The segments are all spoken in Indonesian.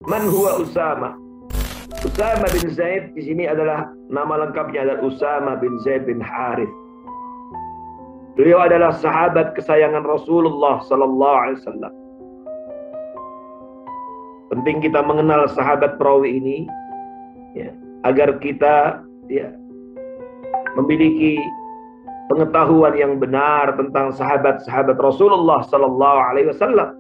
Man huwa Usama? Usama bin Zaid di sini adalah nama lengkapnya adalah Usama bin Zaid bin Harith. Beliau adalah sahabat kesayangan Rasulullah sallallahu alaihi wasallam. Penting kita mengenal sahabat perawi ini ya, agar kita memiliki pengetahuan yang benar tentang sahabat-sahabat Rasulullah sallallahu alaihi wasallam.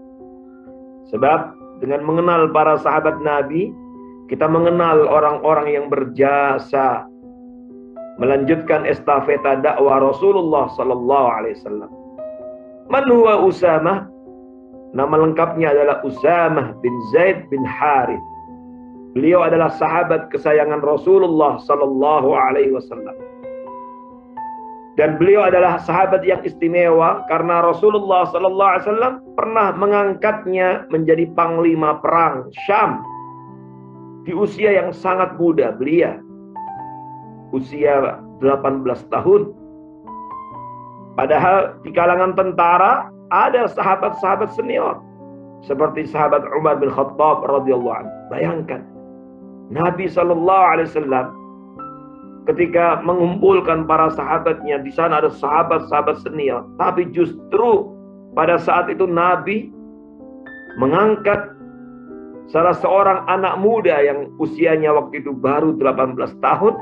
Sebab dengan mengenal para sahabat Nabi, kita mengenal orang-orang yang berjasa melanjutkan estafeta dakwah Rasulullah sallallahu alaihi wasallam. Man huwa Usamah? Nama lengkapnya adalah Usamah bin Zaid bin Harith. Beliau adalah sahabat kesayangan Rasulullah sallallahu alaihi wasallam. Dan beliau adalah sahabat yang istimewa karena Rasulullah sallallahu alaihi wasallam pernah mengangkatnya menjadi panglima perang Syam di usia yang sangat muda. Beliau usia 18 tahun. Padahal di kalangan tentara ada sahabat-sahabat senior seperti sahabat Umar bin Khattab radhiyallahu anhu. Bayangkan Nabi sallallahu alaihi wasallam ketika mengumpulkan para sahabatnya, di sana ada sahabat-sahabat senior, tapi justru pada saat itu Nabi mengangkat salah seorang anak muda yang usianya waktu itu baru 18 tahun,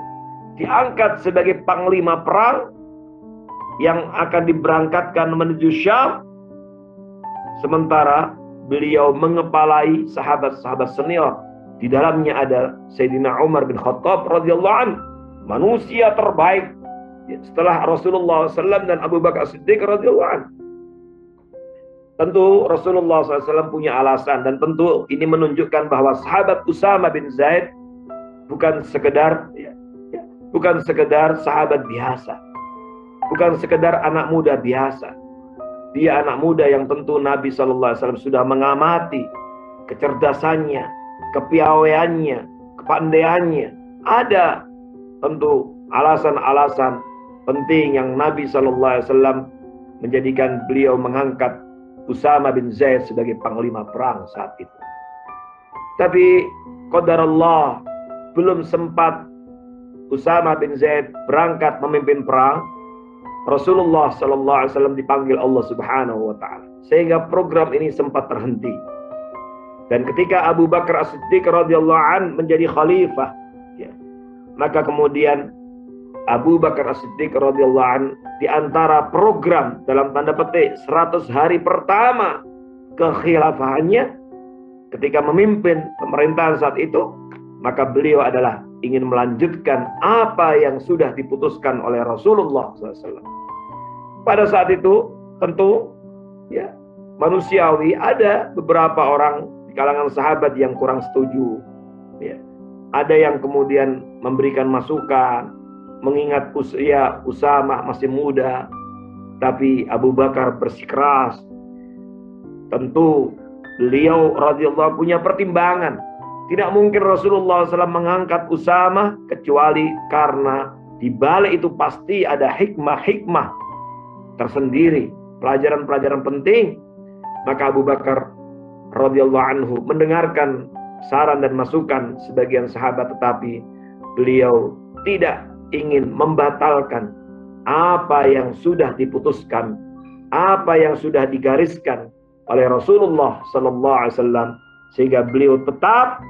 diangkat sebagai panglima perang yang akan diberangkatkan menuju Syam, sementara beliau mengepalai sahabat-sahabat senior. Di dalamnya ada Sayyidina Umar bin Khattab radhiyallahu anhu, manusia terbaik setelah Rasulullah SAW dan Abu Bakar Siddiq radhiyallahu anhu. Tentu Rasulullah SAW punya alasan, dan tentu ini menunjukkan bahwa sahabat Usama bin Zaid bukan sekedar sahabat biasa, bukan sekedar anak muda biasa. Dia anak muda yang tentu Nabi SAW sudah mengamati kecerdasannya, kepiawaiannya, kepandaiannya. Ada tentu alasan-alasan penting yang Nabi SAW menjadikan beliau mengangkat Usama bin Zaid sebagai panglima perang saat itu. Tapi qadarullah, belum sempat Usama bin Zaid berangkat memimpin perang, Rasulullah SAW dipanggil Allah Subhanahu wa Ta'ala, sehingga program ini sempat terhenti. Dan ketika Abu Bakar As-Siddiq radhiyallahu an menjadi khalifah, maka kemudian Abu Bakar As-Siddiq radhiyallahu an di antara program dalam tanda petik 100 hari pertama kekhilafahannya ketika memimpin pemerintahan saat itu, maka beliau adalah ingin melanjutkan apa yang sudah diputuskan oleh Rasulullah SAW. Pada saat itu tentu manusiawi ada beberapa orang di kalangan sahabat yang kurang setuju. Ada yang kemudian memberikan masukan, mengingat usia Usamah masih muda, tapi Abu Bakar bersikeras. Tentu beliau radhiyallahu punya pertimbangan. Tidak mungkin Rasulullah SAW mengangkat Usamah kecuali karena di balik itu pasti ada hikmah-hikmah tersendiri, pelajaran-pelajaran penting. Maka Abu Bakar radhiyallahu anhu mendengarkan saran dan masukan sebagian sahabat, tetapi beliau tidak ingin membatalkan apa yang sudah diputuskan, apa yang sudah digariskan oleh Rasulullah sallallahu alaihi wasallam, sehingga beliau tetap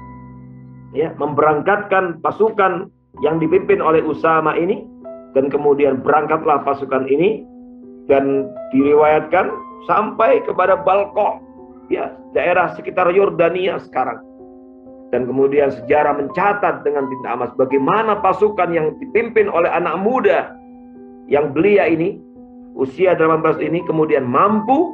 memberangkatkan pasukan yang dipimpin oleh Usama ini, dan kemudian berangkatlah pasukan ini dan diriwayatkan sampai kepada Balqa, daerah sekitar Yordania sekarang. Dan kemudian sejarah mencatat dengan tinta emas bagaimana pasukan yang dipimpin oleh anak muda yang belia ini, usia 18 ini, kemudian mampu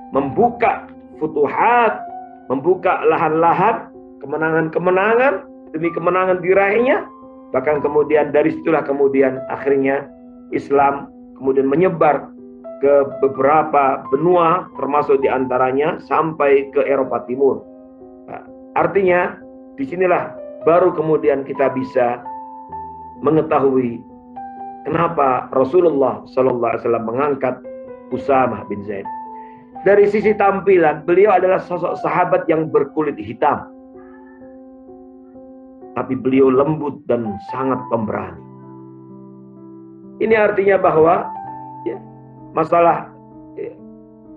membuka futuhat, membuka lahan-lahan, kemenangan-kemenangan demi kemenangan diraihnya. Bahkan kemudian dari situlah kemudian akhirnya Islam kemudian menyebar ke beberapa benua, termasuk diantaranya sampai ke Eropa Timur. Artinya disinilah baru kemudian kita bisa mengetahui kenapa Rasulullah SAW mengangkat Usamah bin Zaid. Dari sisi tampilan, beliau adalah sosok sahabat yang berkulit hitam. tapi beliau lembut dan sangat pemberani. Ini artinya bahwa ya, masalah ya,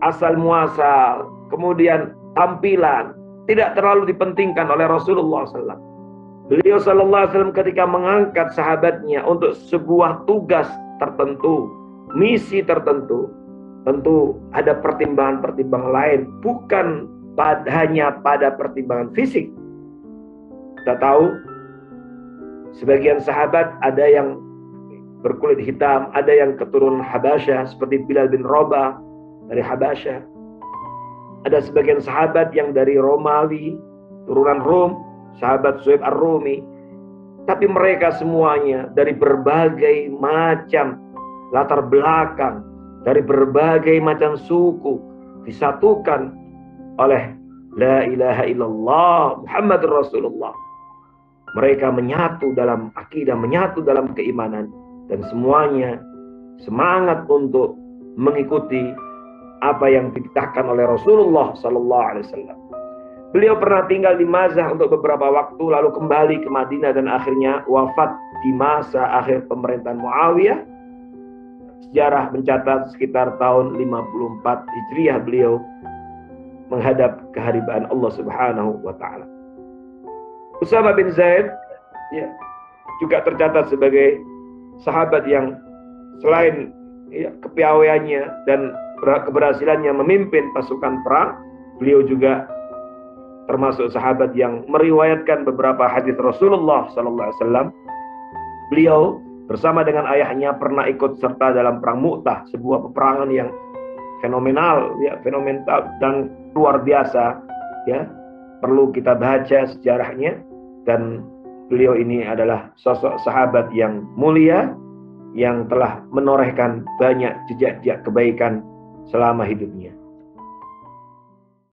asal muasal, kemudian tampilan tidak terlalu dipentingkan oleh Rasulullah SAW. Beliau SAW ketika mengangkat sahabatnya untuk sebuah tugas tertentu, misi tertentu, tentu ada pertimbangan-pertimbangan lain, bukan hanya pada pertimbangan fisik. Kita tahu sebagian sahabat ada yang berkulit hitam, ada yang keturunan Habasyah seperti Bilal bin Rabah dari Habasyah. Ada sebagian sahabat yang dari Romawi, turunan Rom, sahabat Suhaib Ar-Rumi. Tapi mereka semuanya dari berbagai macam latar belakang, dari berbagai macam suku, disatukan oleh La ilaha illallah Muhammadur Rasulullah. Mereka menyatu dalam akidah, menyatu dalam keimanan, dan semuanya semangat untuk mengikuti apa yang dititahkan oleh Rasulullah Sallallahu Alaihi Wasallam. Beliau pernah tinggal di Mazah untuk beberapa waktu, lalu kembali ke Madinah dan akhirnya wafat di masa akhir pemerintahan Muawiyah. Sejarah mencatat sekitar tahun 54 Hijriah beliau menghadap keharibaan Allah Subhanahu wa taala. Usamah bin Zaid ya, juga tercatat sebagai sahabat yang selain ya, kepiawaiannya dan keberhasilannya memimpin pasukan perang, beliau juga termasuk sahabat yang meriwayatkan beberapa hadis Rasulullah sallallahu alaihi wasallam. Beliau bersama dengan ayahnya pernah ikut serta dalam perang Mu'tah, sebuah peperangan yang fenomenal dan luar biasa ya. Perlu kita baca sejarahnya, dan beliau ini adalah sosok sahabat yang mulia yang telah menorehkan banyak jejak-jejak kebaikan selama hidupnya.